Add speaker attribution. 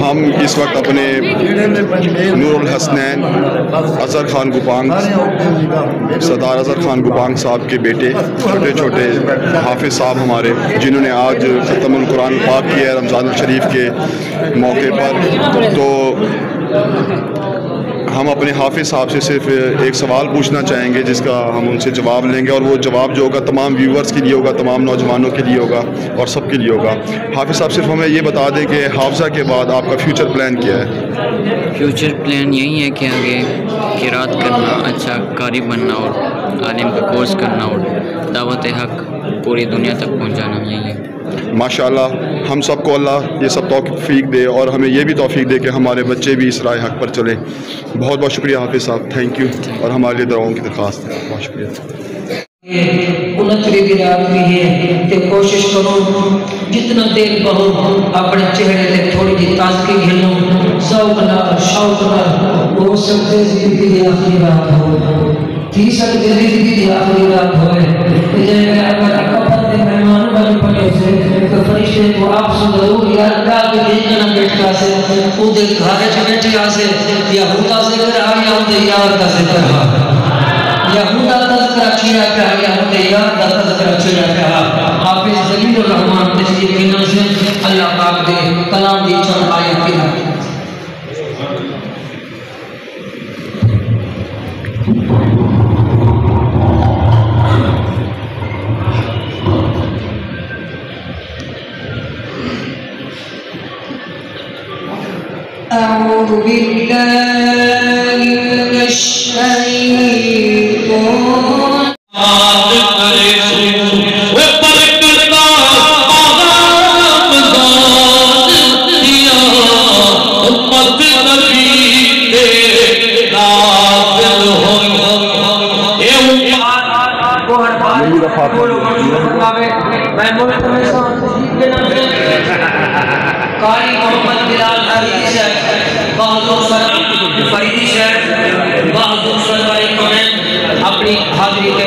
Speaker 1: हम इस वक्त अपने नूरुल हसनैन अज़हर खान गुपांग सरदार अज़हर खान गुपांग साहब के बेटे छोटे छोटे हाफिज़ साहब हमारे, जिन्होंने आज ख़त्मुल कुरान पाक किया है रमज़ान शरीफ के मौके पर, तो हम अपने हाफिज़ साहब से सिर्फ एक सवाल पूछना चाहेंगे जिसका हम उनसे जवाब लेंगे, और वो जवाब जो होगा तमाम व्यूवर्स के लिए होगा, तमाम नौजवानों के लिए होगा और सबके लिए होगा। हाफिज़ साहब सिर्फ हमें ये बता दें कि हाफ़ज़ा के बाद आपका फ्यूचर प्लान क्या है? फ्यूचर प्लान यही है कि आगे क़िरात करना, अच्छा कारी बनना और आलिम का कोर्स करना और दावत हक़ पूरी दुनिया तक पहुँचाना, यही है। माशाअल्लाह, हम सबको अल्लाह ये सब तौफ़ीक दे और हमें ये भी तौफ़ीक दे कि हमारे बच्चे भी इस राह हक़ पर चलें। बहुत बहुत शुक्रिया हाफिज़ साहब, थैंक यू। और हमारे लिए दुआओं की दरख्वास्त है। बहुत शुक्रिया। कोशिश करो जितना देर कहो अपने चेहरे पे थोड़ी सी ताज़गी घिलो, शौक हो सकते ज़िंदगी की आखिरी रात हो, थी सकते ज़िंदगी की आखिरी रात हो। मेहमान बन पड़े तो फरिश्ते को आप जरूर याद के देखना बैठा से उधर घरे च बैठे आसे या हुदा जिक्र आ गया उधर यार का जिक्र आ या हुदा तज़किरा किया क्या या उधर यार का तज़किरा किया क्या। हाफिज़ जलीलुर रहमान तशरीफ के नाम से अल्लाह पाक दे कलाम दी चंद आयत की أعوذ بالله من الشيطان कारी मोहम्मद बिलाल हरीश अपनी हाजिरी के